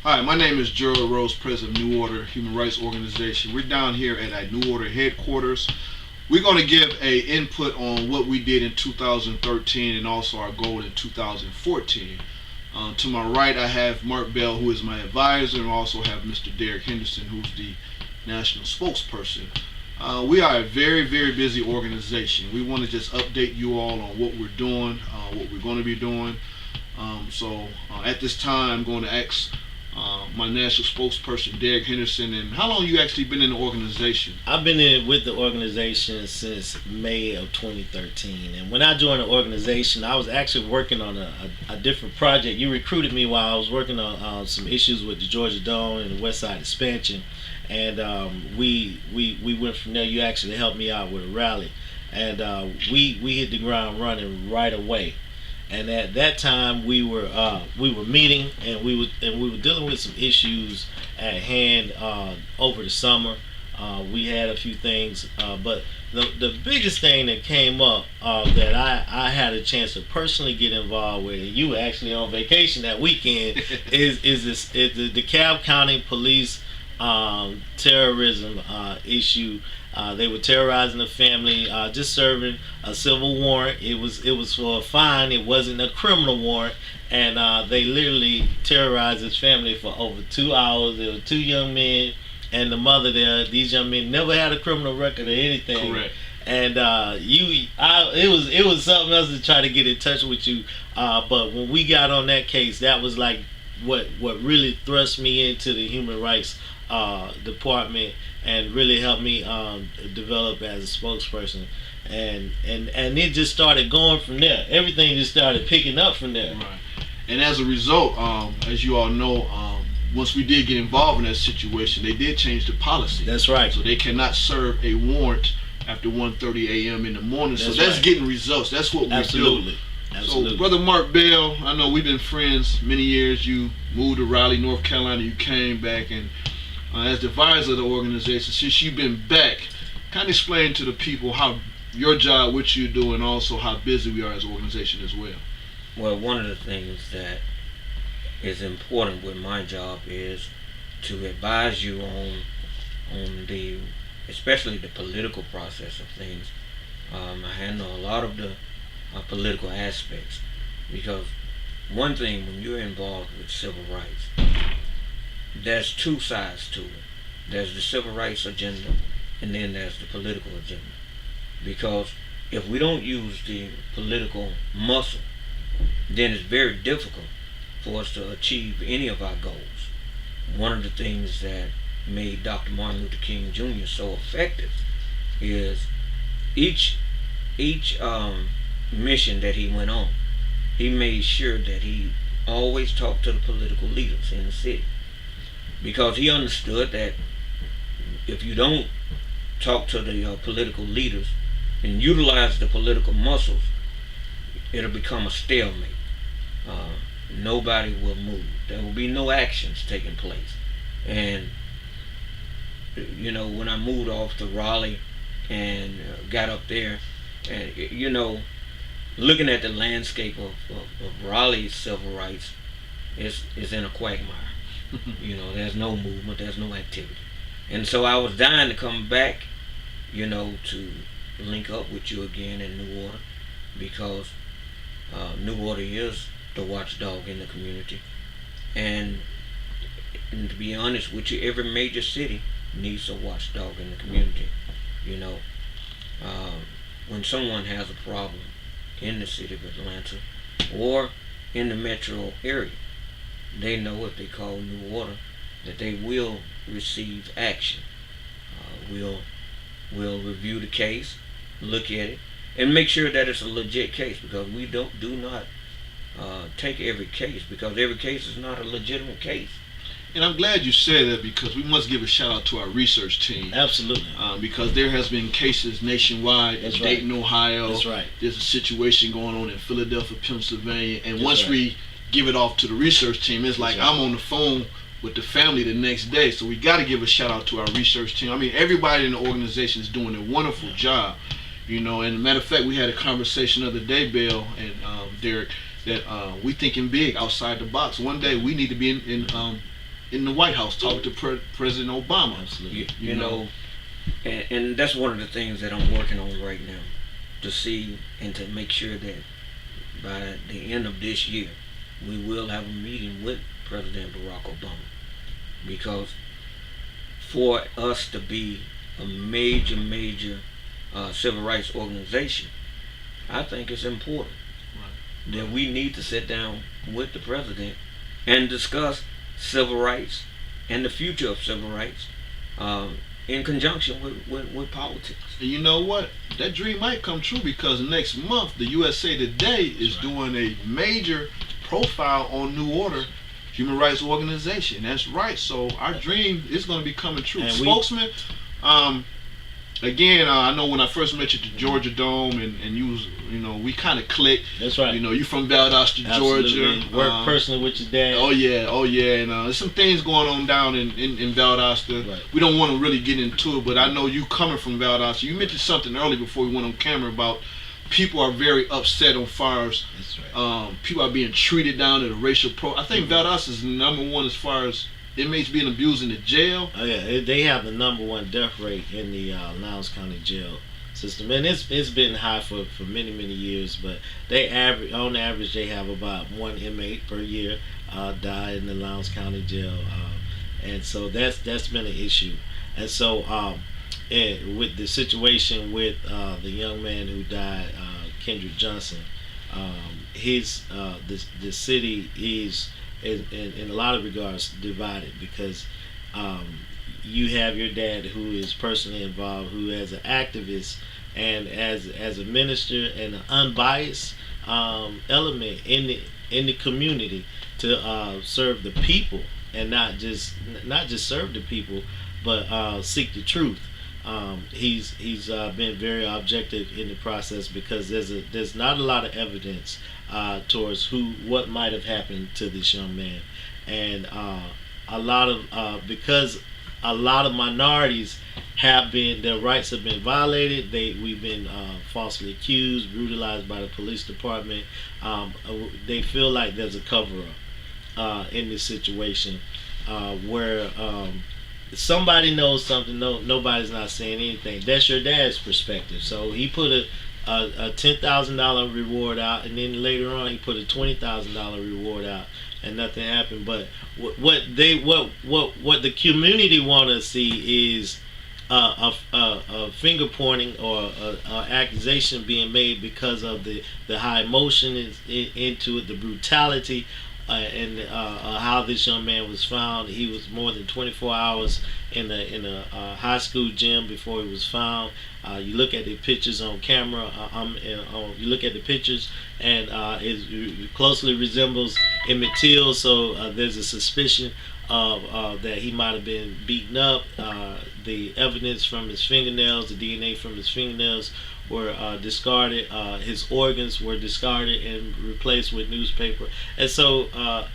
Hi, my name is Gerald Rose, President of New Order Human Rights Organization. We're down here at our New Order headquarters. We're going to give a input on what we did in 2013 and also our goal in 2014. To my right, I have Mark Bell, who is my advisor, and also have Mr. Derek Henderson, who's the national spokesperson. We are a very, very busy organization. We want to just update you all on what we're doing, what we're going to be doing. At this time, I'm going to ask my national spokesperson, Derek Henderson, and how long you actually been in the organization? I've been in with the organization since May of 2013, and when I joined the organization, I was actually working on a different project. You recruited me while I was working on some issues with the Georgia Dome and the West Side expansion, and we went from there. You actually helped me out with a rally, and we hit the ground running right away. And at that time, we were meeting, and we were dealing with some issues at hand over the summer. We had a few things, but the biggest thing that came up that I had a chance to personally get involved with, and you were actually on vacation that weekend, is the DeKalb County Police terrorism issue. They were terrorizing the family, just serving a civil warrant. It was for a fine. It wasn't a criminal warrant, and they literally terrorized his family for over 2 hours. There were two young men and the mother there. These young men never had a criminal record or anything. Correct. And it was something else to try to get in touch with you. But when we got on that case, that was like what really thrust me into the human rights department and really helped me develop as a spokesperson, and it just started going from there. Everything just started picking up from there. Right. And as a result, as you all know, once we did get involved in that situation, they did change the policy. That's right. So they cannot serve a warrant after 1:30 a.m. in the morning. So that's right. Getting results. That's what we Absolutely. do. Absolutely. So, Brother Mark Bell, I know we've been friends many years. You moved to Raleigh, North Carolina. You came back, and as the advisor of the organization, since you've been back, kind of explain to the people how your job, what you do, and also how busy we are as an organization as well. Well, one of the things that is important with my job is to advise you on the, especially the political process of things. I handle a lot of the political aspects, because one thing, when you're involved with civil rights, there's two sides to it. There's the civil rights agenda, and then there's the political agenda. Because if we don't use the political muscle, then it's very difficult for us to achieve any of our goals. One of the things that made Dr. Martin Luther King Jr. so effective is each mission that he went on, he made sure that he always talked to the political leaders in the city, because he understood that if you don't talk to the political leaders and utilize the political muscles, it'll become a stalemate. Nobody will move. There will be no actions taking place. And when I moved off to Raleigh and got up there, and looking at the landscape of Raleigh's civil rights is in a quagmire. There's no movement, there's no activity. And so I was dying to come back, to link up with you again in New Order, because New Order is the watchdog in the community. And to be honest with you, every major city needs a watchdog in the community. When someone has a problem in the city of Atlanta or in the metro area, they know if they call New Order that they will receive action. We'll review the case, look at it, and make sure that it's a legit case, because we do not take every case, because every case is not a legitimate case. And I'm glad you said that, because we must give a shout out to our research team. Absolutely. Because there has been cases nationwide in Dayton, Ohio. That's right. There's a situation going on in Philadelphia, Pennsylvania. And That's once right. we give it off to the research team, it's like I'm on the phone with the family the next day. So we got to give a shout out to our research team. I mean, everybody in the organization is doing a wonderful job. And matter of fact, we had a conversation the other day, Bill and Derek, that we thinking big outside the box. One day we need to be in in the White House talking to President Obama. Absolutely. You know, and that's one of the things that I'm working on right now, to see and to make sure that by the end of this year, we will have a meeting with President Barack Obama, because for us to be a major civil rights organization, I think it's important that we need to sit down with the president and discuss civil rights and the future of civil rights in conjunction with politics. And you know what? That dream might come true, because next month the USA Today is doing a major profile on New Order Human Rights Organization. That's right. So our dream is going to be coming true. And Spokesman, again, I know when I first met you at the Georgia Dome, and you was, we kind of clicked. That's right. You from Valdosta, Georgia. Work personally with your dad. Oh yeah. And there's some things going on down in Valdosta. Right. We don't want to really get into it, but I know you coming from Valdosta. You mentioned something earlier before we went on camera about people are very upset on fires. That's right. People are being treated down at a racial I think Valdosta is #1 as far as inmates being abused in the jail. Oh yeah, they have the #1 death rate in the Lowndes County jail system, and it's been high for many years. But on average they have about 1 inmate per year die in the Lowndes County jail, and so that's been an issue. And so and with the situation with the young man who died, Kendrick Johnson, the city is in a lot of regards divided, because you have your dad who is personally involved, who as an activist and as a minister and an unbiased element in the community to serve the people, and not just serve the people, but seek the truth. He's been very objective in the process, because there's not a lot of evidence towards what might have happened to this young man, and because a lot of minorities their rights have been violated. We've been falsely accused, brutalized by the police department. They feel like there's a cover-up in this situation, where somebody knows something. Nobody's not saying anything. That's your dad's perspective. So he put a $10,000 reward out, and then later on he put a $20,000 reward out, and nothing happened. But what the community want to see is a finger pointing or a accusation being made because of the high emotion into it, the brutality. And how this young man was found. He was more than 24 hours in a high school gym before he was found. You look at the pictures on camera. You look at the pictures, and it closely resembles Emmett Till. So there's a suspicion of that he might have been beaten up. The evidence from his fingernails, the DNA from his fingernails, were discarded. His organs were discarded and replaced with newspaper. And so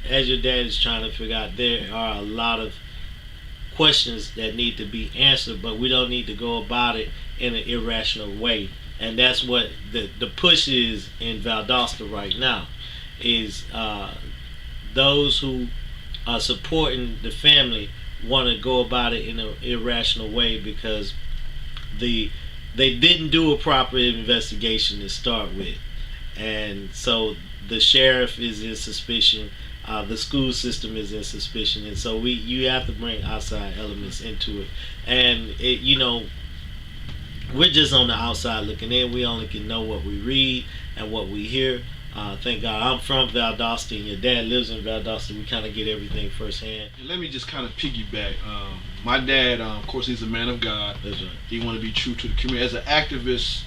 as your dad is trying to figure out, there are a lot of questions that need to be answered, but we don't need to go about it in an irrational way. And that's what the push is in Valdosta right now, is those who are supporting the family want to go about it in an irrational way, because they didn't do a proper investigation to start with, and so the sheriff is in suspicion, the school system is in suspicion, and so you have to bring outside elements into it. And we're just on the outside looking in. We only can know what we read and what we hear. Thank God I'm from Valdosta, and your dad lives in Valdosta. We kind of get everything firsthand. And let me just kind of piggyback. My dad, of course, he's a man of God. That's right. He want to be true to the community. As an activist,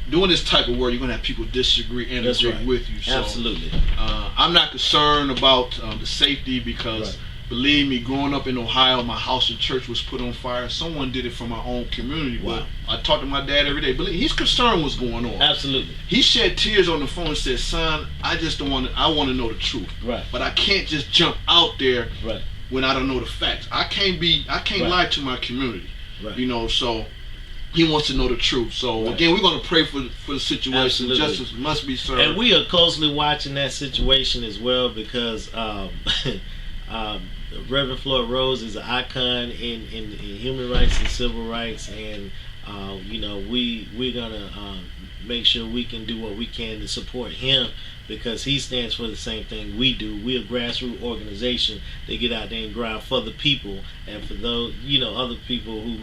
doing this type of work, you're going to have people disagree and That's agree right. with you. So, Absolutely. I'm not concerned about the safety, because Right. believe me, growing up in Ohio, my house and church was put on fire. Someone did it from my own community. Wow. But I talk to my dad every day. Believe he's concerned what's going on. Absolutely. He shed tears on the phone and said, "Son, I want to know the truth. Right. But I can't just jump out there Right. when I don't know the facts. I can't Right. lie to my community." Right. So he wants to know the truth. So Right. again, we're going to pray for the situation. Absolutely. Justice must be served. And we are closely watching that situation as well, because Reverend Floyd Rose is an icon in human rights and civil rights, and we're gonna make sure we can do what we can to support him, because he stands for the same thing we do. We're a grassroots organization. They get out there and grind for the people, and for those other people who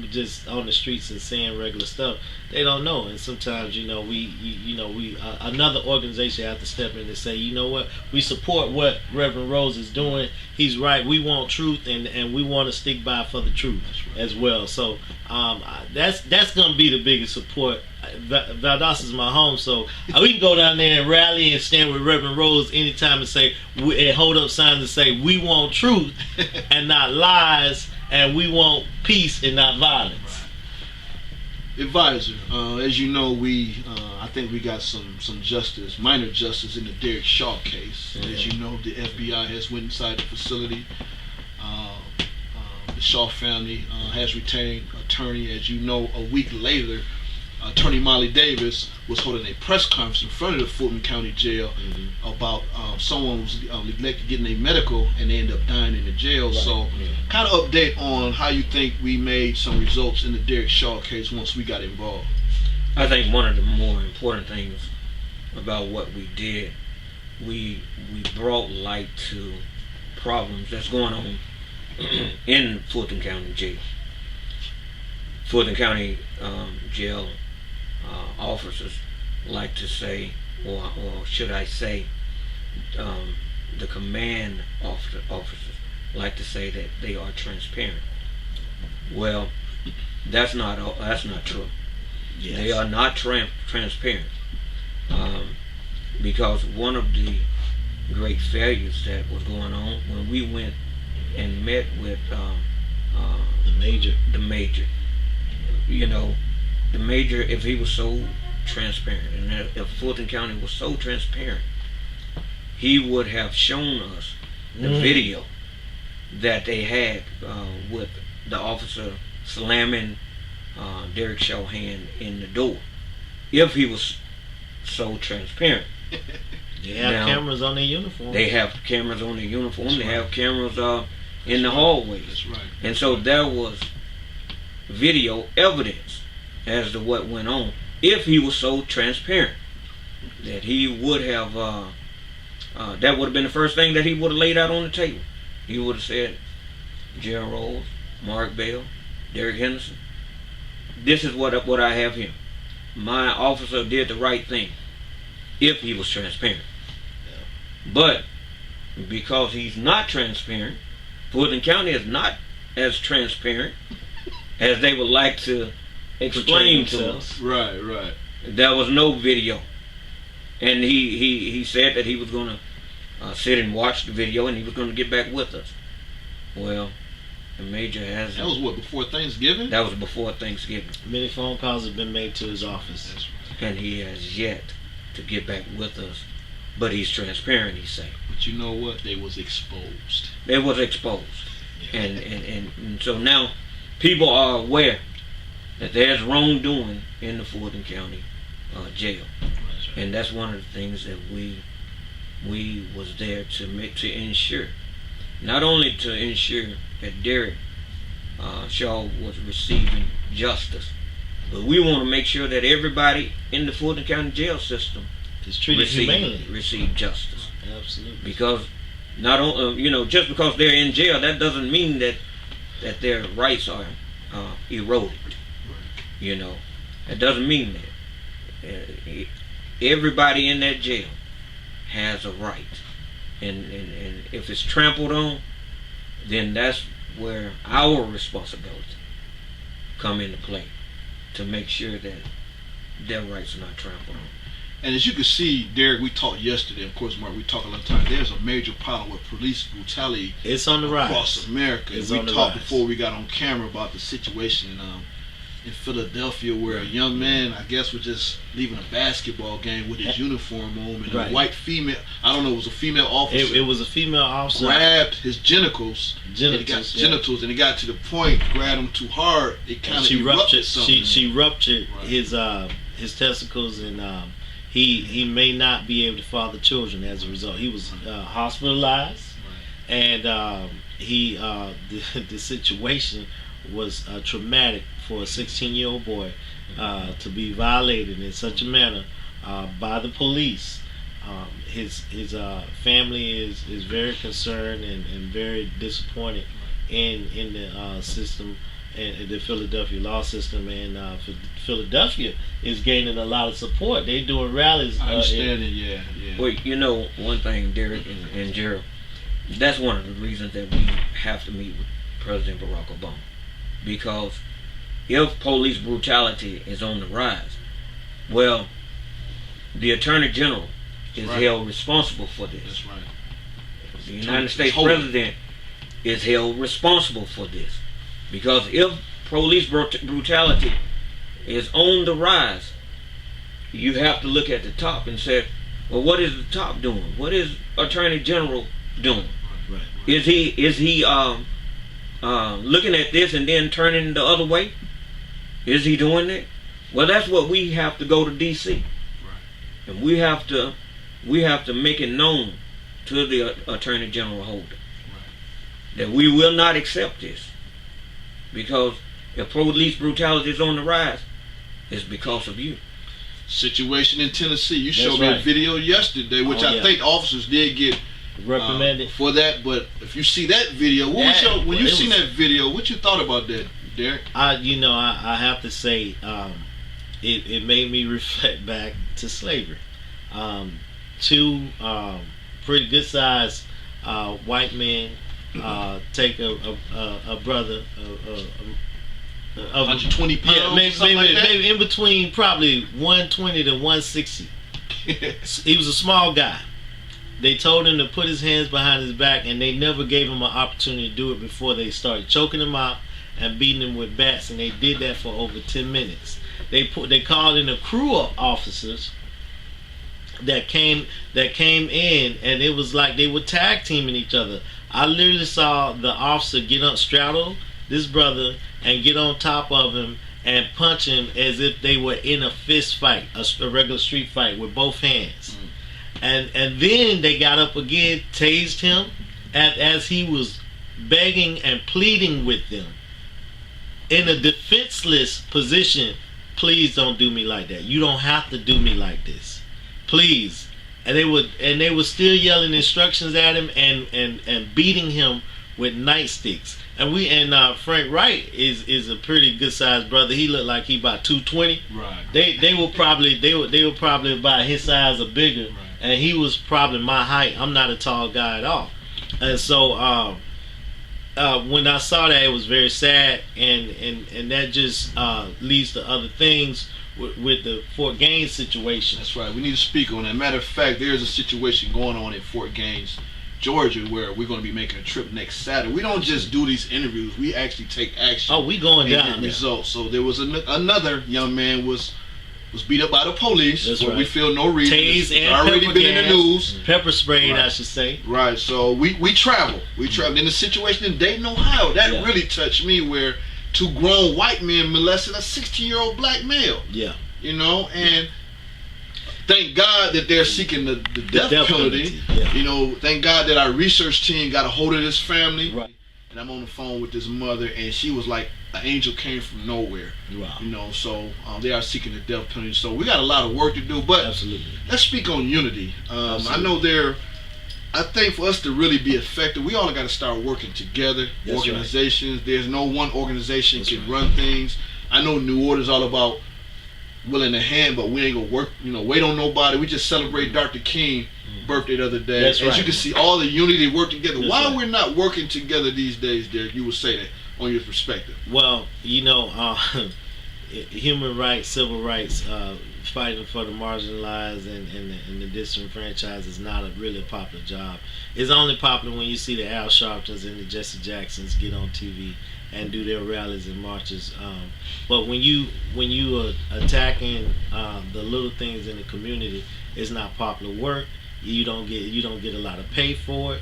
just on the streets and saying regular stuff, they don't know. And sometimes we another organization have to step in and say, you know what, we support what Reverend Rose is doing. He's right. We want truth, and we want to stick by for the truth as well. So that's gonna be the biggest support. Valdosta is my home, so we can go down there and rally and stand with Reverend Rose anytime and say and hold up signs and say we want truth and not lies, and we want peace and not violence. Advisor, as you know, I think we got some justice, minor justice in the Derek Shaw case. Mm-hmm. As you know, the FBI has went inside the facility. The Shaw family has retained attorney. As you know, a week later, Attorney Molly Davis was holding a press conference in front of the Fulton County Jail about someone was neglected getting a medical, and they ended up dying in the jail. Right. So, kind of update on how you think we made some results in the Derek Shaw case once we got involved. I think one of the more important things about what we did, we brought light to problems that's going on in Fulton County Jail. Fulton County Jail officers like to say, or should I say, the command officers like to say that they are transparent. Well, that's not true. Yes. They are not transparent, because one of the great failures that was going on when we went and met with the major. The major, if he was so transparent, and if Fulton County was so transparent, he would have shown us the video that they had with the officer slamming Derek Shaw's hand in the door. If he was so transparent. They have cameras on their uniform. They have cameras on their uniform. That's they right. have cameras in the hallways. That's right. And so there was video evidence as to what went on. If he was so transparent, that he would have, that would have been the first thing that he would have laid out on the table. He would have said, Gerald Rose, Mark Bell, Derek Henderson, this is what I have here. My officer did the right thing, if he was transparent. But because he's not transparent, Fulton County is not as transparent as they would like to explain to us. Right. There was no video, and he said that he was going to sit and watch the video, and he was going to get back with us. Well, the major has. That was what, before Thanksgiving? That was before Thanksgiving. Many phone calls have been made to his office. That's right. And he has yet to get back with us. But he's transparent, he say. But you know what? They was exposed. They was exposed. And so now people are aware that there's wrongdoing in the Fulton County jail. That's right. And that's one of the things that we was there to ensure. Not only to ensure that Derek Shaw was receiving justice, but we want to make sure that everybody in the Fulton County jail system It's treated humanely. receive justice. Absolutely. Because not only just because they're in jail, that doesn't mean that their rights are eroded. That doesn't mean that. Everybody in that jail has a right, and if it's trampled on, then that's where our responsibility come into play, to make sure that their rights are not trampled on. And as you can see, Derek, we talked yesterday, of course, Mark, we talk a lot of time. There's a major problem with police brutality It's on the rise. across America. It's We on the talked rise. before we got on camera about the situation in Philadelphia, where a young man, I guess, was just leaving a basketball game with his uniform on, and Right. a white female, I don't know, it was a female officer, It was a female officer. grabbed his genitals, Genitals, and it got to the point, grabbed him too hard, it kind of She ruptured. something. She ruptured Right. his testicles, and he may not be able to father children as a result. He was hospitalized, Right. and he the situation was traumatic for a 16-year-old boy to be violated in such a manner by the police. His family is very concerned and very disappointed in the system and the Philadelphia law system, and Philadelphia is gaining a lot of support. They're doing rallies. I understand it. Yeah. Well, you know, one thing, Derek and Gerald, that's one of the reasons that we have to meet with President Barack Obama, because if police brutality is on the rise, well, the Attorney General is held responsible for this. That's right. The United States President is held responsible for this, because if police brutality is on the rise, you have to look at the top and say, well, what is the top doing? What is Attorney General doing? Right. Is he looking at this and then turning the other way? Is he doing that? Well, that's what we have to go to D.C. Right. And we have to make it known to the Attorney General Holder that we will not accept this, because if police brutality is on the rise, it's because of you. Situation in Tennessee. You showed That's me a right. video yesterday, which I think officers did get Reprimanded. for that. But if you see that video, when you seen that video, what you thought about that, Derek? I have to say, it made me reflect back to slavery. Two pretty good sized white men take a brother, 120 pounds, yeah, maybe in between probably 120 to 160. He was a small guy. They told him to put his hands behind his back, and they never gave him an opportunity to do it before they started choking him out and beating him with bats, and they did that for over 10 minutes. They called in a crew of officers that came in, and it was like they were tag teaming each other. I literally saw the officer straddle this brother and get on top of him and punch him as if they were in a fist fight, a regular street fight with both hands. And then they got up again, tased him as he was begging and pleading with them in a defenseless position. Please don't do me like that. You don't have to do me like this. Please. And they were still yelling instructions at him and beating him with nightsticks. And Frank Wright is a pretty good sized brother. He looked like he about 220. Right. They were probably about his size or bigger, Right. and he was probably my height. I'm not a tall guy at all. And so when I saw that, it was very sad, and that just leads to other things with the Fort Gaines situation. That's right. We need to speak on that. Matter of fact, there's a situation going on in Fort Gaines, Georgia, where we're going to be making a trip next Saturday. We don't just do these interviews. We actually take action. Oh, we going and down get there. results. So there was another young man was beat up by the police That's for right. we feel no reason. Tased It's and already pepper been in the gas, news. pepper sprayed, Right. I should say. Right. So we travel. We travel. In the situation in Dayton, Ohio, that Yeah. really touched me, where two grown white men molested a 16-year-old black male. Yeah. You know, and thank God that they're seeking the death penalty. Yeah. You know, thank God that our research team got a hold of this family. Right. And I'm on the phone with this mother, and she was like, an angel came from nowhere. Wow. You know, so they are seeking the death penalty. So we got a lot of work to do. But Absolutely. let's speak on unity. I Absolutely. know I think for us to really be effective, we all got to start working together. That's Organizations. Right. There's no one organization That's can right. run things. I know New Order's all about willing to hand, but we ain't gonna work. Wait on nobody. We just celebrate Dr. King's birthday the other day. That's As right. you can see, all the unity work together. That's Why right. we're not working together these days, Derek? You would say that on your perspective. Well, human rights, civil rights, fighting for the marginalized and the disenfranchised is not a really popular job. It's only popular when you see the Al Sharptons and the Jesse Jacksons get on TV and do their rallies and marches. But when you are attacking the little things in the community, it's not popular work. You don't get a lot of pay for it.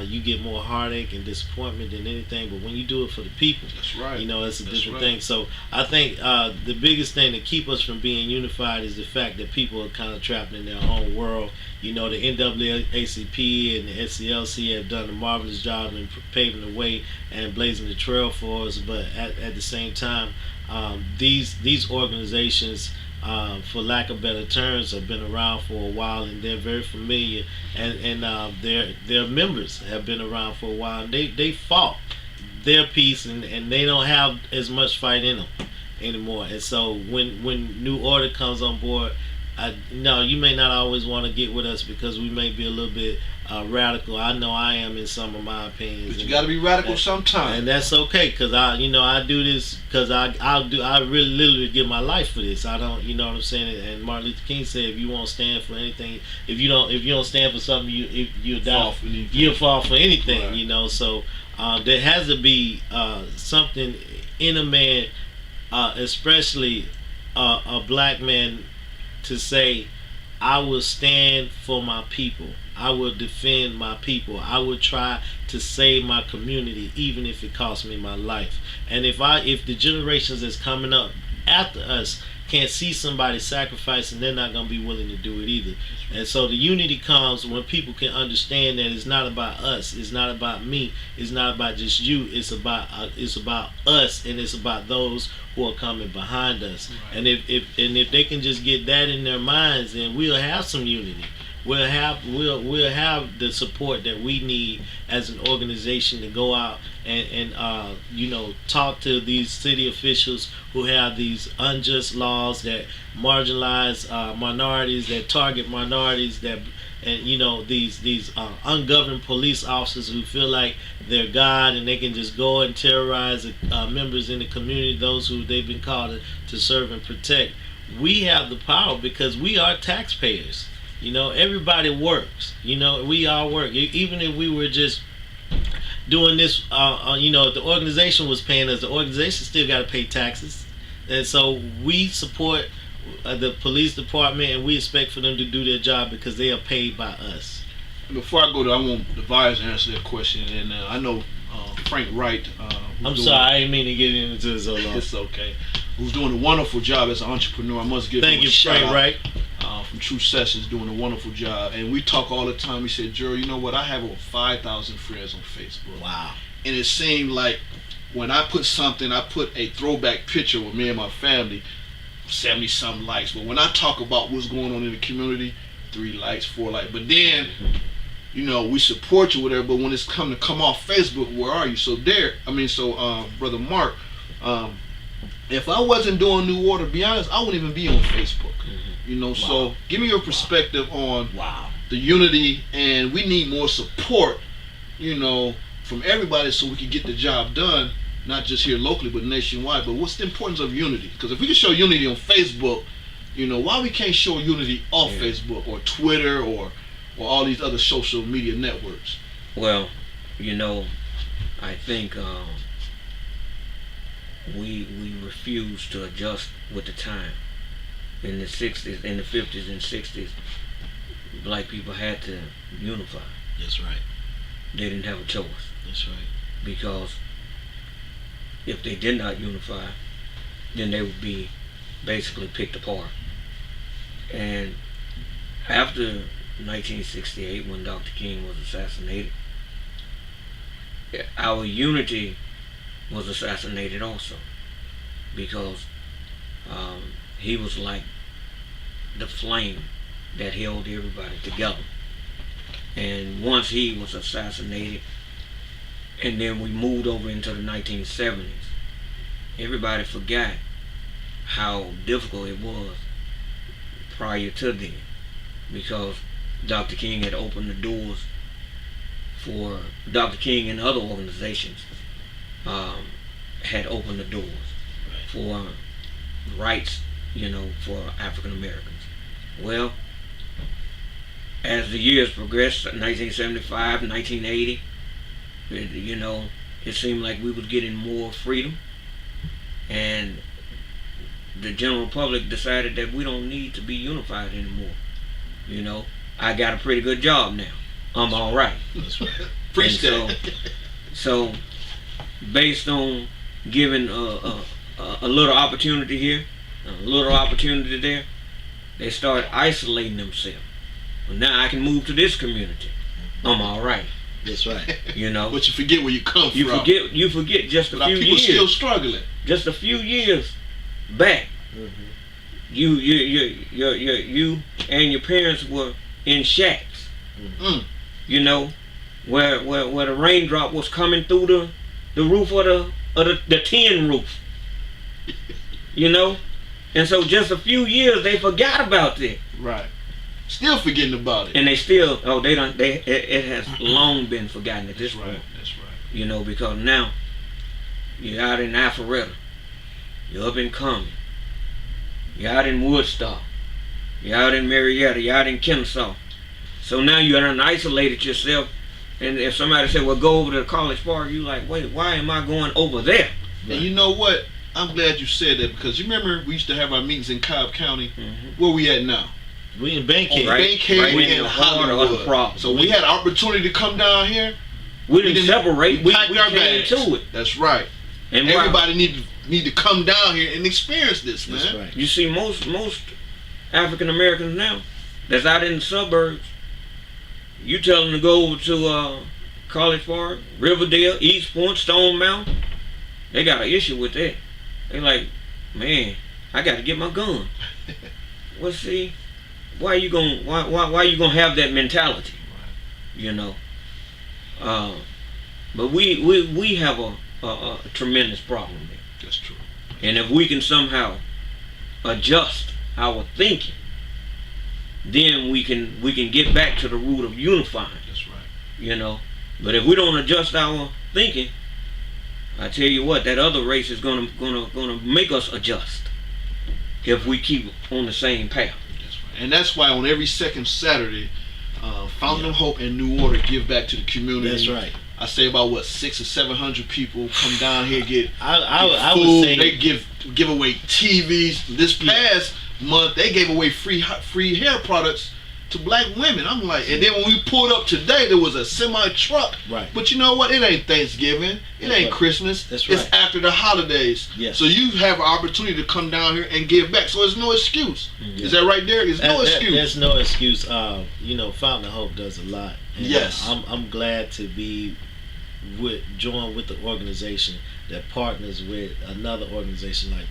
you get more heartache and disappointment than anything. But when you do it for the people, That's right. it's a That's different right. thing. So I think the biggest thing to keep us from being unified is the fact that people are kind of trapped in their own world. The NAACP and the SCLC have done a marvelous job in paving the way and blazing the trail for us. But at the same time, these organizations, for lack of better terms, have been around for a while, and they're very familiar, and their members have been around for a while, and they fought their piece, and they don't have as much fight in them anymore. And so when New Order comes on board, no, you may not always want to get with us because we may be a little bit radical. I know I am in some of my opinions. But you got to be radical sometime. And that's okay, because I do this because I really literally give my life for this. I don't, what I'm saying. And Martin Luther King said, if you won't stand for anything, if you don't stand for something, you'll die. You'll fall for anything. Right. So there has to be something in a man, especially a black man, to say, I will stand for my people. I will defend my people. I will try to save my community, even if it costs me my life. And if the generations that's coming up after us can't see somebody sacrificing, they're not going to be willing to do it either. And so the unity comes when people can understand that it's not about us, it's not about me, it's not about just you. It's about us, and it's about those who are coming behind us. Right. And if they can just get that in their minds, then we'll have some unity. We'll have the support that we need as an organization to go out and talk to these city officials who have these unjust laws that marginalize minorities, that target minorities, these ungoverned police officers who feel like they're God and they can just go and terrorize members in the community, those who they've been called to serve and protect. We have the power because we are taxpayers. Everybody works. We all work. Even if we were just doing this, if the organization was paying us, the organization still got to pay taxes. And so we support the police department, and we expect for them to do their job because they are paid by us. Before I go there, I want the Vice to answer that question. And I know Frank Wright. I'm sorry, I didn't mean to get into it so long. It's okay. Who's doing a wonderful job as an entrepreneur. I must give him a shout Frank out. Wright. From True Sessions, doing a wonderful job. And we talk all the time. He said, Gerald, you know what? I have over 5,000 friends on Facebook. Wow. And it seemed like when I put a throwback picture with me and my family, 70-something likes. But when I talk about what's going on in the community, 3 likes, 4 likes. But then, we support you, whatever. But when it's come off Facebook, where are you? So Brother Mark, if I wasn't doing New Order, to be honest, I wouldn't even be on Facebook. Wow. So give me your perspective on Wow. the unity, and we need more support, from everybody so we can get the job done, not just here locally, but nationwide. But what's the importance of unity? Because if we can show unity on Facebook, why we can't show unity off Facebook or Twitter or all these other social media networks? Well, I think we refuse to adjust with the time. In the 60s, in the 50s and 60s, black people had to unify. That's right. They didn't have a choice. That's right. Because if they did not unify, then they would be basically picked apart. And after 1968, when Dr. King was assassinated, our unity was assassinated also, because he was like the flame that held everybody together. And once he was assassinated, and then we moved over into the 1970s, everybody forgot how difficult it was prior to then, because Dr. King had opened the doors for Dr. King and other organizations had opened the doors for rights, for African Americans. Well, as the years progressed, 1975, 1980, it seemed like we was getting more freedom, and the general public decided that we don't need to be unified anymore. I got a pretty good job now. I'm all right. That's right. Preach And that. So, based on giving a little opportunity here, a little opportunity there, they start isolating themselves. Well, now I can move to this community. I'm all right. That's right. You know. But you forget where you come You from. forget just a But our few people years. still struggling. Just a few years back, you and your parents were in shacks. Mm. You know, where the raindrop was coming through the roof of the tin roof. You know, and so just a few years they forgot about that. Right. Still forgetting about it. And they still it has long been forgotten at this That's point. right. That's right. You know, because now you're out in Alpharetta, you're up in Cumming, you're out in Woodstock, you're out in Marietta, you're out in Kennesaw. So now you done isolated yourself, and if somebody said, well, go over to College Park, you like, wait, why am I going over there? And you know what? I'm glad you said that, because you remember we used to have our meetings in Cobb County. Mm-hmm. Where we at now? We in Bankhead. Right. Bankhead in and the heart of the Hollywood. problem. So we had an opportunity to come down here. We didn't separate. We packed our came bags. to it. That's right. And Everybody need to come down here and experience this, man. That's right. You see, most African Americans now that's out in the suburbs, you tell them to go over to College Park, Riverdale, East Point, Stone Mountain, they got an issue with that. They like, man, I got to get my gun. Well, see, why you gonna have that mentality? You know. But we have a tremendous problem there. That's true. And if we can somehow adjust our thinking, then we can get back to the root of unifying. That's right. You know. But if we don't adjust our thinking, I tell you what, that other race is gonna make us adjust if we keep on the same path. That's right. And that's why on every second Saturday, Fountain of Hope and New Order give back to the community. That's right. I say about 600 or 700 people come down here, get I food. would say They give away TVs. This past month they gave away free hair products to black women. I'm like, and then when we pulled up today, there was a semi truck. Right. But you know what? It ain't Thanksgiving. It ain't Christmas. That's It's right. after the holidays. Yes. So you have an opportunity to come down here and give back. So there's no excuse. Is that right there? There's no excuse. There's no excuse. You know, Fountain of Hope does a lot. And Yes. I'm glad to be join with the organization that partners with another organization like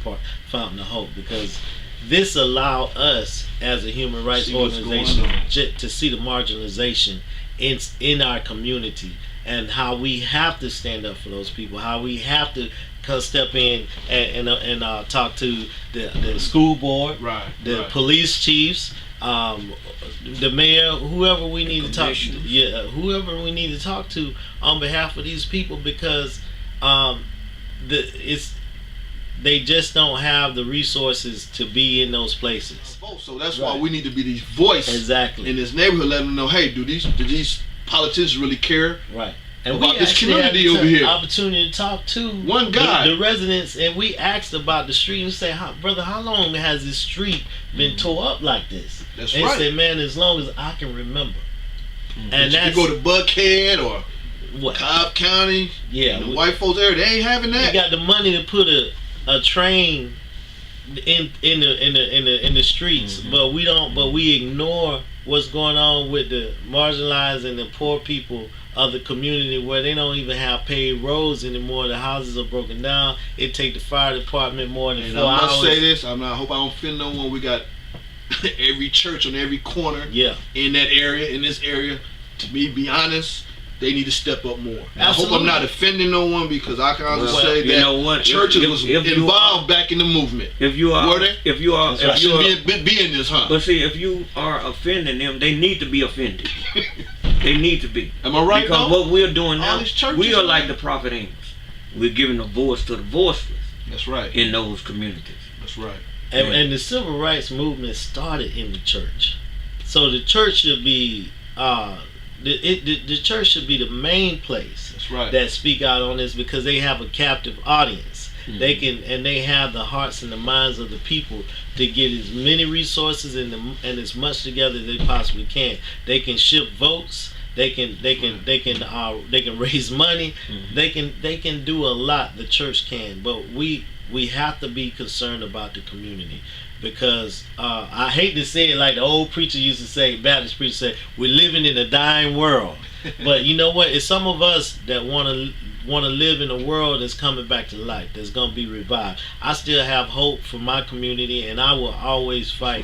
Fountain of Hope, because this allow us as a human rights See what's organization going on. to see the marginalization in our community, and how we have to stand up for those people, how we have to step in and talk to the school board, Right. the right. police chiefs, the mayor, whoever we need to talk to, whoever we need to talk to on behalf of these people, because they just don't have the resources to be in those places. So that's Right. why we need to be the voice Exactly. in this neighborhood, let them know, hey, do these politicians really care? Right. And About we this actually had community over here. opportunity to talk to One guy. the residents, and we asked about the street and say, brother, how long has this street been tore up like this? That's and right. They said, man, as long as I can remember. And But you that's go to Buckhead or what? Cobb County, Yeah, the white folks area, they ain't having we that. got the money to put a train in the streets, but we don't. But we ignore what's going on with the marginalized and the poor people of the community, where they don't even have paved roads anymore. The houses are broken down. It take the fire department more than And 4 I hours. must say this, I hope I don't offend no one. We got every church on every corner Yeah, in that area, in this area. To be honest, they need to step up more. And I hope I'm Absolutely. not offending no one, because I can honestly Well, say you that know what? churches If was you involved back in the movement. If you are, Were they? if you are, I if you are, shouldn't be in this, huh? but see, if you are offending them, they need to be offended. They need to be. Am I right, Because though? what we're doing All now, these churches, we are man. like the prophet Amos. We're giving a voice to the voiceless That's right. in those communities. That's right. and the civil rights movement started in the church, so the church should be the church should be the main place That's right. that speak out on this, because they have a captive audience. They can, and they have the hearts and the minds of the people to get as many resources and as much together as they possibly can. They can ship votes. they can raise money. Mhm. They can do a lot. The church can, but we have to be concerned about the community, because I hate to say it like the old preacher used to say, Baptist preacher say, we're living in a dying world. But you know what? It's some of us that want to live in a world that's coming back to life, that's going to be revived. I still have hope for my community, and I will always fight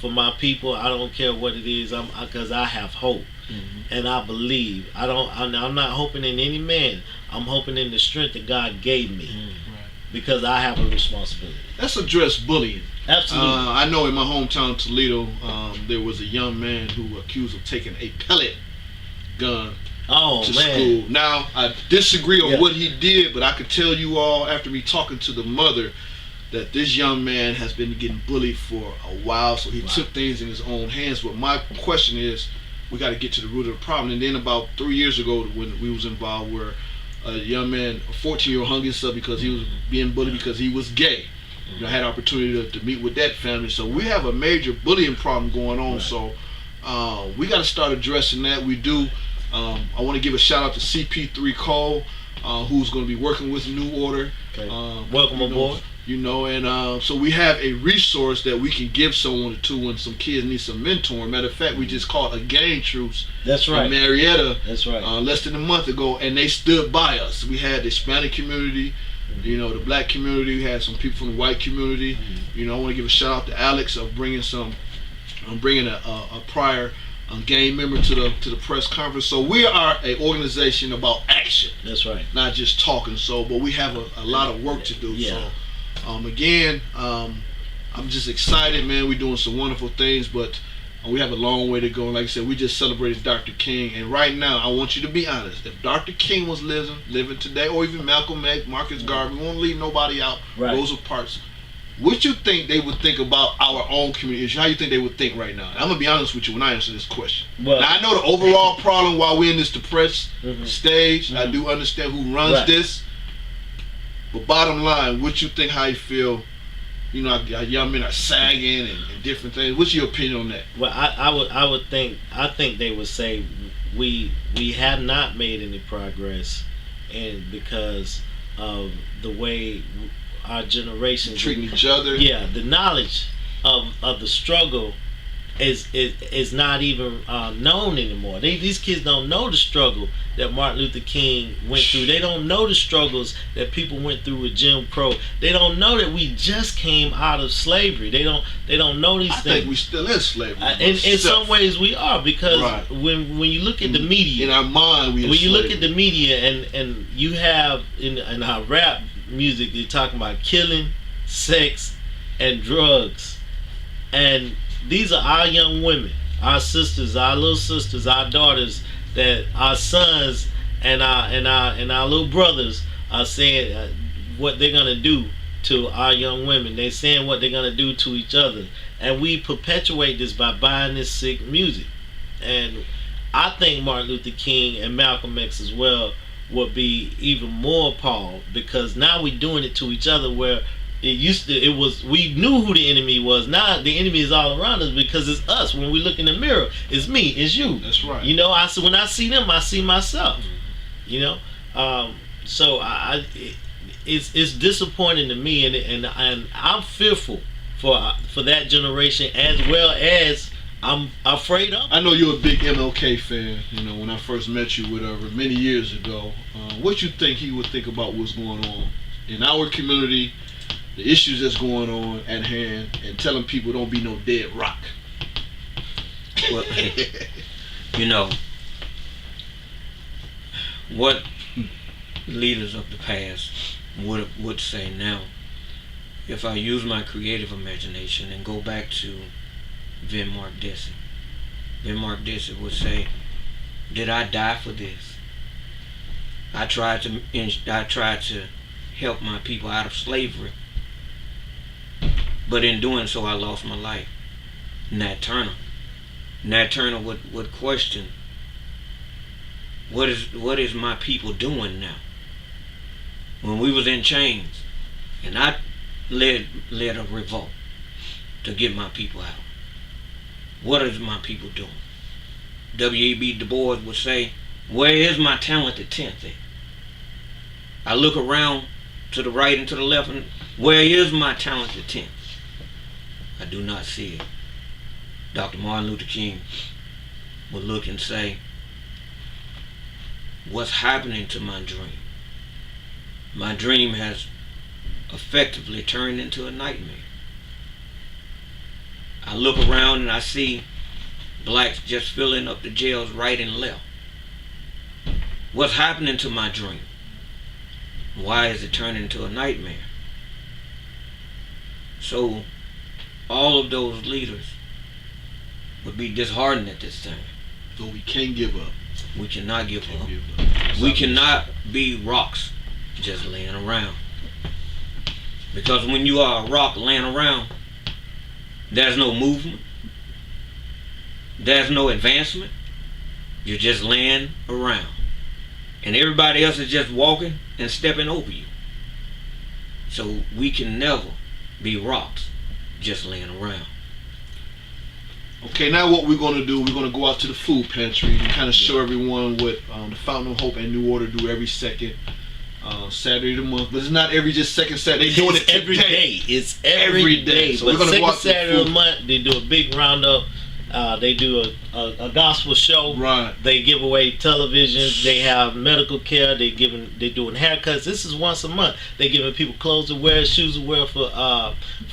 for my people. I don't care what it is, because I have hope. Mhm. And I believe. I'm not hoping in any man. I'm hoping in the strength that God gave me, because I have a responsibility. Let's address bullying. Absolutely. I know in my hometown Toledo, there was a young man who was accused of taking a pellet gun Oh to man. school. Now, I disagree on Yeah. what he did, but I could tell you all, after me talking to the mother, that this young man has been getting bullied for a while, so he Wow. took things in his own hands. But my question is, we got to get to the root of the problem. And then about 3 years ago, when we was involved, where a young man, a 14-year-old, hung himself because he was being bullied because he was gay. You know, I had an opportunity to meet with that family. So we have a major bullying problem going on. Right. So we got to start addressing that. We do. I want to give a shout out to CP3 Cole, who's going to be working with New Order. Okay. Welcome aboard. You know, and so we have a resource that we can give someone to when some kids need some mentoring. Matter of fact, we just called a gang truce That's in right. Marietta That's right. less than a month ago, and they stood by us. We had the Hispanic community, you know, the black community. We had some people from the white community. You know, I want to give a shout out to Alex of bringing a prior gang member to the press conference. So we are an organization about action, That's right. not just talking. So, but we have a lot of work to do. Yeah. So, again, I'm just excited, man. We're doing some wonderful things, but we have a long way to go. And like I said, we just celebrated Dr. King, and right now, I want you to be honest. If Dr. King was living today, or even Malcolm X, Marcus Garvey, we won't leave nobody out. Right. Rosa Parks. What you think they would think about our own community? How you think they would think right now? And I'm gonna be honest with you when I answer this question. Well, Now I know the overall problem while we're in this depressed stage. I Mhm. do understand who runs Right. this. But bottom line, what you think? How you feel? You know, young men are sagging and different things. What's your opinion on that? Well, I think they would say we have not made any progress, and because of the way our generations Treating each other. yeah, the knowledge of the struggle is not even known anymore. These kids don't know the struggle that Martin Luther King went through. They don't know the struggles that people went through with Jim Crow. They don't know that we just came out of slavery. They don't know these I things. think we still in slavery. In some ways we are, because Right. when you look at the media, in our mind, we. when you look at the media and you have in our rap music, they're talking about killing, sex, and drugs, and these are our young women, our sisters, our little sisters, our daughters, that our sons and our little brothers are saying what they're gonna do to our young women. They're saying what they're gonna do to each other, and we perpetuate this by buying this sick music. And I think Martin Luther King and Malcolm X as well would be even more appalled, because now we're doing it to each other, where we knew who the enemy was. Now the enemy is all around us, because it's us. When we look in the mirror, it's me, it's you. That's right. You know, when I see them, I see myself. You know, so it's disappointing to me, and I'm fearful for that generation, as well as I'm afraid of. I know you're a big MLK fan. You know, when I first met you, whatever, many years ago, what you think he would think about what's going on in our community, the issues that's going on at hand, and telling people don't be no dead rock? Well, you know, what leaders of the past would say now, if I use my creative imagination and go back to Vin Mark Dessy. Vin Mark Dessy would say, "Did I die for this? I tried to help my people out of slavery, but in doing so, I lost my life." Nat Turner would question, what is my people doing now? When we was in chains, and I led a revolt to get my people out. What is my people doing? W.E.B. Du Bois would say, where is my talented tenth at? I look around to the right and to the left, and where is my talented tenth? I do not see it. Dr. Martin Luther King would look and say, what's happening to my dream? My dream has effectively turned into a nightmare. I look around and I see blacks just filling up the jails right and left. What's happening to my dream? Why is it turning into a nightmare? So all of those leaders would be disheartened at this time. So we can't give up. We cannot give up. We cannot be rocks just laying around. Because when you are a rock laying around, there's no movement. There's no advancement. You're just laying around. And everybody else is just walking and stepping over you. So we can never be rocks just laying around. Okay, now what we're going to do, we're going to go out to the food pantry and kind of show everyone what the Fountain of Hope and New Order do every second Saturday of the month. But it's not every just second Saturday. They're doing it every day. It's every day. So but we're going to go out to Saturday the of the month, they do a big roundup. They do a gospel show. Right. They give away televisions. They have medical care. They doing haircuts. This is once a month. They giving people clothes to wear, shoes to wear for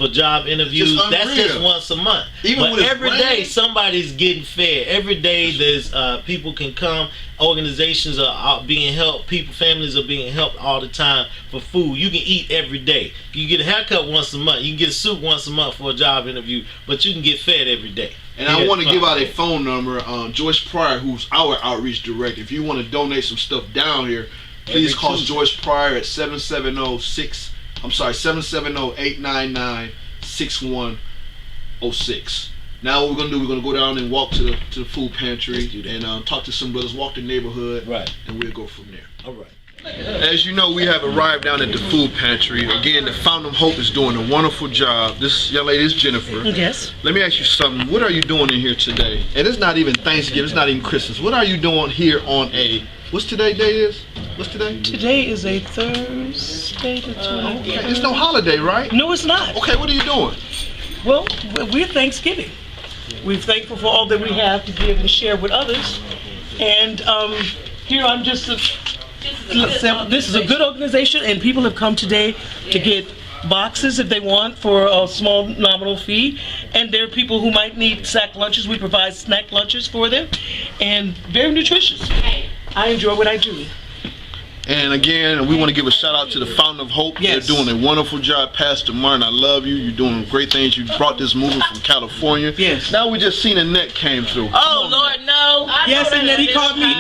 job interviews. That's just once a month. But every day somebody's getting fed. Every day there's people can come. Organizations are being helped. Families are being helped all the time for food. You can eat every day. You can get a haircut once a month. You can get a suit once a month for a job interview. But you can get fed every day. And I want to give out a phone number. Joyce Pryor, who's our outreach director. If you want to donate some stuff down here, please call Joyce Pryor at 770-899-6106. Now what we're gonna do, we're gonna go down and walk to the food pantry and talk to some brothers, walk the neighborhood, right, and we'll go from there. All right. As you know, we have arrived down at the food pantry. Again, the Fountain of Hope is doing a wonderful job. This young lady is Jennifer. Yes. Let me ask you something. What are you doing in here today? And it's not even Thanksgiving. It's not even Christmas. What are you doing here on what's today date is? What's today? Today is a Thursday. Okay. It's no holiday, right? No, it's not. Okay, what are you doing? Well, we're Thanksgiving. We're thankful for all that we have to give and share with others. And here I'm just this is a good organization, and people have come today to get boxes if they want for a small nominal fee. And there are people who might need snack lunches. We provide snack lunches for them, and very nutritious. I enjoy what I do. And again, we want to give a shout out to the Fountain of Hope. Yes. They're doing a wonderful job. Pastor Martin, I love you. You're doing great things. You brought this movement from California. Yes. Now we just seen Annette came through. Oh, Lord, no. Yes, and then he called me.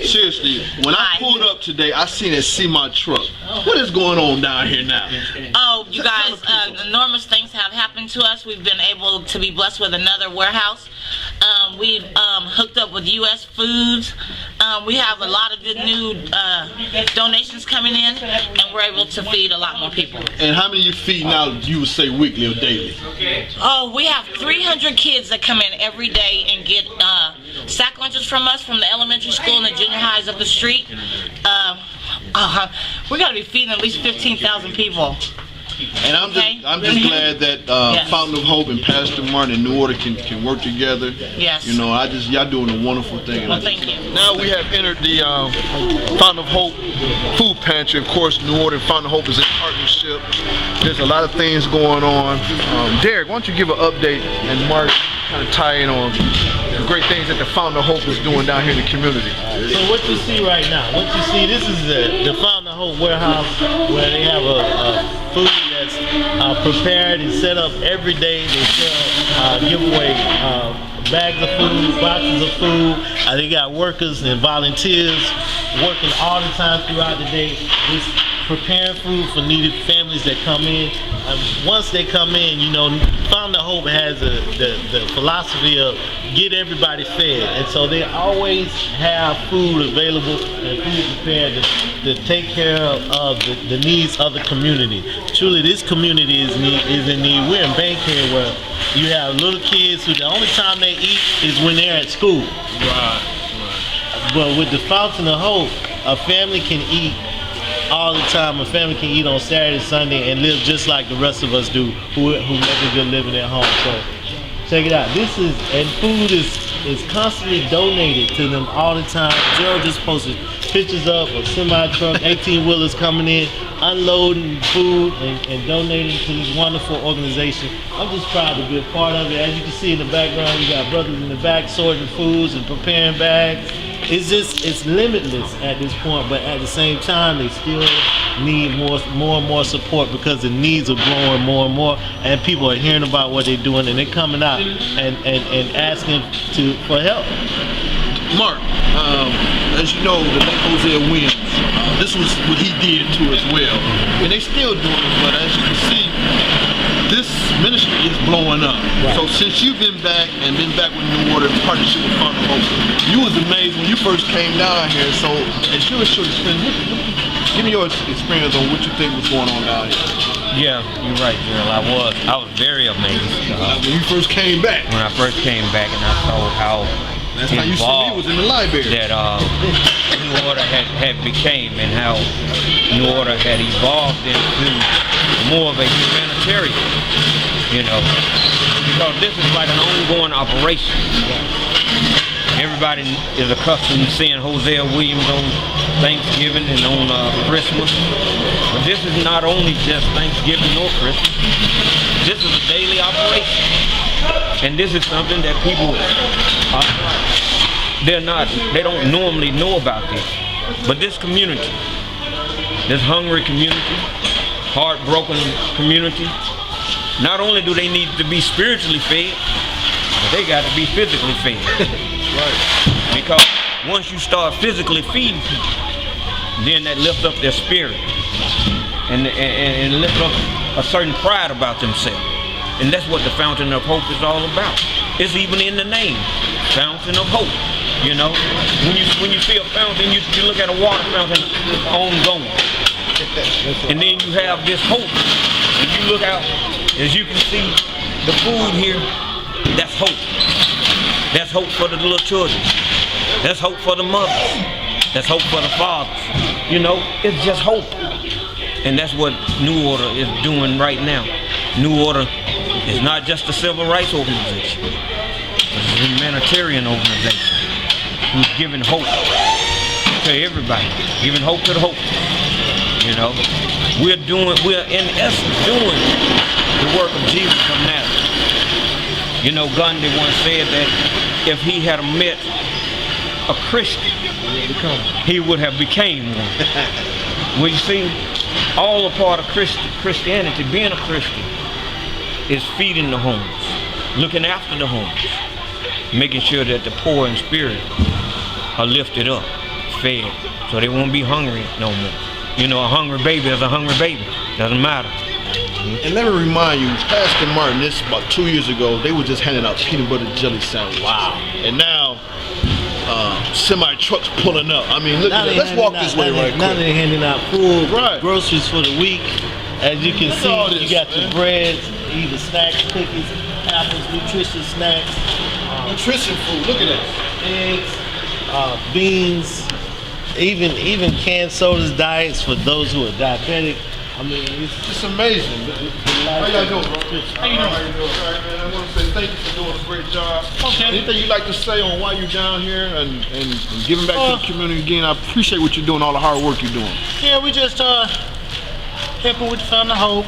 Seriously, when I pulled up today, I seen a semi-truck. What is going on down here now? Oh, you guys, enormous things have happened to us. We've been able to be blessed with another warehouse. We've hooked up with U.S. Foods. We have a lot of good new donations coming in, and we're able to feed a lot more people. And how many you feed now, you would say weekly or daily? Oh, we have 300 kids that come in every day and get sack lunches from us, from the elementary school and the junior highs up the street. We got to be feeding at least 15,000 people. And I'm just glad that Fountain of Hope and Pastor Martin and New Order can work together. Yes. You know, y'all doing a wonderful thing. Well, thank you. Now we have entered the Fountain of Hope food pantry. Of course, New Order and Fountain of Hope is in partnership. There's a lot of things going on. Derek, why don't you give an update, and Mark kind of tie in on the great things that the Fountain of Hope is doing down here in the community. So what you see right now, this is the Fountain of Hope warehouse, where they have a food that's prepared and set up every day. They sell, give away bags of food, boxes of food. They got workers and volunteers working all the time throughout the day, just preparing food for needed families that come in. once they come in, Fountain of Hope has the philosophy of get everybody fed, and so they always have food available and food prepared to take care of the needs of the community. Truly, this community is in need. We're in Bankhead where you have little kids who the only time they eat is when they're at school. Right. But with the Fountain of Hope, a family can eat all the time. A family can eat on Saturday, Sunday, and live just like the rest of us do who make a good living at home. So check it out. Food is constantly donated to them all the time. Gerald just posted pictures up of semi-truck, 18-wheelers coming in, unloading food and donating to this wonderful organization. I'm just proud to be a part of it. As you can see in the background, you got brothers in the back sorting foods and preparing bags. It's limitless at this point, but at the same time, they still need more and more support because the needs are growing more and more, and people are hearing about what they're doing, and they're coming out and asking for help. Mark, as you know, the late Jose Williams, this was what he did to as well, and they still doing it. But as you can see, this ministry is blowing up. Right. So since you've been back with New Order in partnership with Fountain of Hope, you was amazing when you first came down here. So as you were short experience, give me your experience on what you think was going on down here. Yeah, you're right, Gerald. I was very amazed when you first came back. When I first came back, and I saw how that's how you see me was in the library. That New Order had became, and how New Order had evolved into more of a humanitarian, because this is like an ongoing operation. Everybody is accustomed to seeing Hosea Williams on Thanksgiving and on Christmas, but this is not only just Thanksgiving or Christmas. This is a daily operation, and this is something that people they don't normally know about this. But this community, this hungry community, heartbroken community, not only do they need to be spiritually fed, but they got to be physically fed. Right. Because once you start physically feeding people, then that lifts up their spirit and lifts up a certain pride about themselves. And that's what the Fountain of Hope is all about. It's even in the name, Fountain of Hope. When you see a fountain, you look at a water fountain ongoing. And then you have this hope. And you look out, as you can see, the food here, that's hope. That's hope for the little children. That's hope for the mothers. That's hope for the fathers. It's just hope. And that's what New Order is doing right now. New Order is not just a civil rights organization. It's a humanitarian organization who's giving hope to everybody, giving hope to the hopeless. We're in essence doing the work of Jesus of Nazareth. Gandhi once said that if he had met a Christian, he would have became one. Well, you see, all a part of Christianity, being a Christian, is feeding the homeless, looking after the homeless, making sure that the poor in spirit are lifted up, fed, so they won't be hungry no more. A hungry baby is a hungry baby. Doesn't matter. And let me remind you, Pastor Martin, this about 2 years ago, they were just handing out peanut butter jelly sandwiches. Wow. And now, semi trucks pulling up. I mean, look at that. Let's walk this way right quick. Now they're handing out food, right, groceries for the week. As you can see, this, you got your breads, either snacks, cookies, apples, nutritious snacks. Nutrition food, look at that. Eggs, beans, even canned sodas, diets for those who are diabetic. I mean, it's amazing. How y'all doing, bro? How you doing? All right, man. I want to say thank you for doing a great job. Okay. Anything you'd like to say on why you're down here and giving back to the community again? I appreciate what you're doing, all the hard work you're doing. Yeah, we just helping with the Fountain of Hope,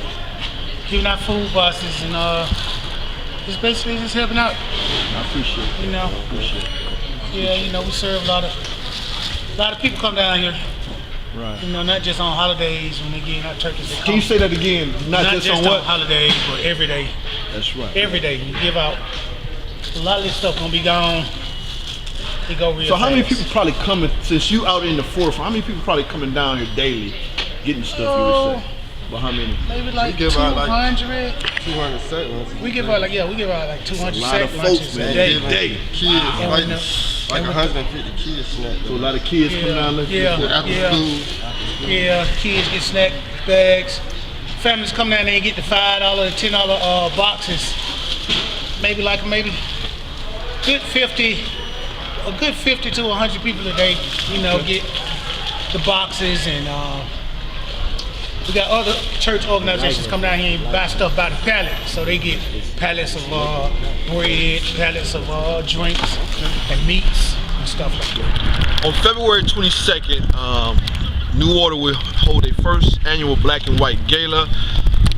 giving out food boxes, and just basically just helping out. I appreciate it. I appreciate it. Yeah, we serve a lot of people come down here. Right. Not just on holidays when they get out turkeys. Can you say that again? Not just on what? Holidays, but every day. That's right. Every day you give out. A lot of this stuff gonna be gone. It go real. So how many people probably coming, since you out in the forefront, how many people probably coming down here daily getting stuff, you would say? Well, how many? Maybe like give out like 200. 200 set lunches. We give out like 200 A lot set of lunches folks, a man. day. Day. Kids, And like, we know- like 150 kids snack. So a lot of kids come down looking for After school. Yeah, kids get snack bags. Families come down there and get the $5, $10 boxes. Maybe a good 50 to 100 people a day, get the boxes. And we got other church organizations come down here and buy stuff by the pallet. So they get pallets of bread, pallets of drinks and meats and stuff like that. On February 22nd, New Order will hold a first annual Black and White Gala.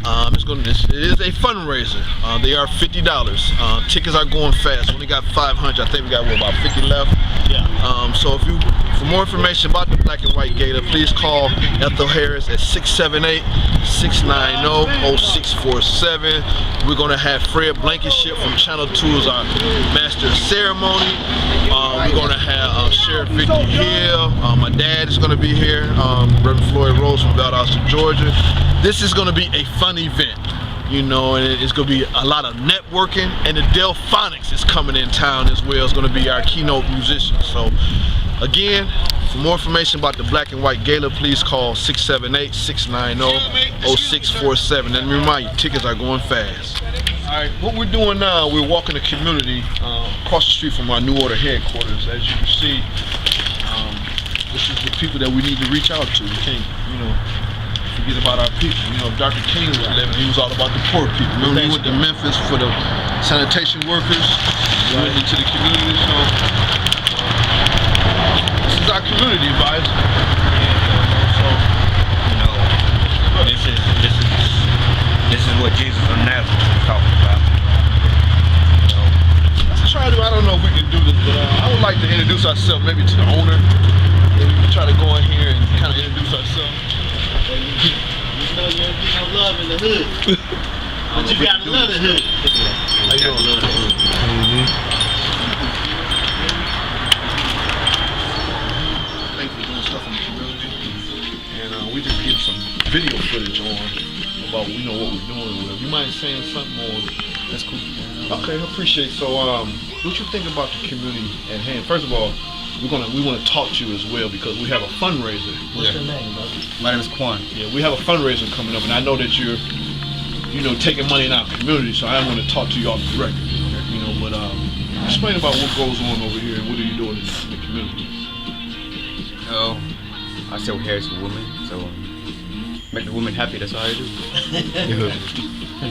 It is a fundraiser. They are $50. Tickets are going fast. We only got 500. I think we got about 50 left. Yeah. So for more information about the Black and White Gala, please call Ethel Harris at 678-690-0647. We're gonna have Fred Blankenship from Channel 2 as our master of ceremony. We're gonna have Sheriff Victor Hill. My dad is gonna be here. Reverend Floyd Rose from Valdosta, Georgia. This is gonna be a fun event, and it's gonna be a lot of networking. And the Delphonics is coming in town as well. It's gonna be our keynote musician. So, again, for more information about the Black and White Gala, please call 678-690-0647. Let me remind you, tickets are going fast. All right, what we're doing now, we're walking the community across the street from our New Order headquarters. As you can see, this is the people that we need to reach out to. We can't, forget about our people. Dr. King was living, he was all about the poor people. Remember, we went to Memphis for the sanitation workers. We went into the community, so this is our community advisor. This is what Jesus of Nazareth was talking about. Let's try to, I don't know if we can do this, but I would like to introduce ourselves maybe to the owner. And we can try to go in here and kind of introduce ourselves. You know you don't get no love in the hood. But you gotta love the hood. How you doing? Thank you for doing stuff in the community. And we just get some video footage on about what we're doing. You mind saying something on? That's cool. Okay, I appreciate it. So what you think about the community at hand? First of all, we want to talk to you as well because we have a fundraiser. What's your name, brother? My name is Quan. Yeah, we have a fundraiser coming up, and I know that you're, taking money in our community. So I want to talk to you off the record. But explain about what goes on over here and what are you doing in the community. I sell hair to women, so make the women happy. That's all I do.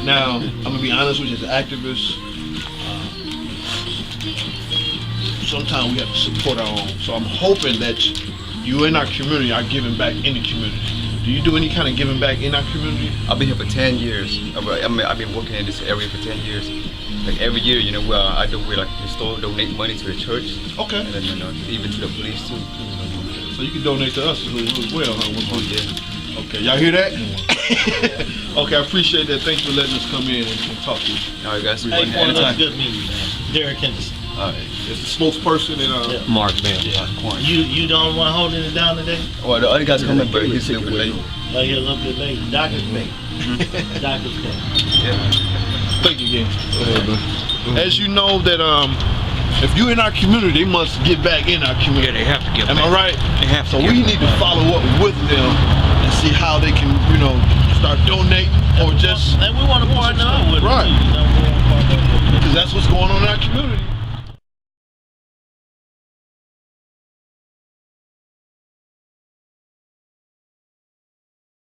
Now, I'm gonna be honest with you, as an activist, sometimes we have to support our own. So I'm hoping that you in our community are giving back in the community. Do you do any kind of giving back in our community? I've been here for 10 years. I've been working in this area for 10 years. Like every year, I do we donate money to the church. Okay. And then even to the police too. So you can donate to us as well, huh? Yeah. Okay, y'all hear that? Okay, I appreciate that. Thanks for letting us come in and talk to you. All right, guys. Hey, Quan, that's good meeting you, man. Derek Henderson. All right. It's the spokesperson and Mark Bell. You the only one holding it down today? Well, the other guys coming, but he's a little bit late. Oh, you're a little bit late. Doctor's late. Doctor's late. Yeah. Thank you again. As you know that if you're in our community, they must get back in our community. Yeah, they have to get Am back. I right? They have to So get we back. need to follow up with them and see how they can, start donating or just And we want to partner up with Right. them. We want to partner up with them.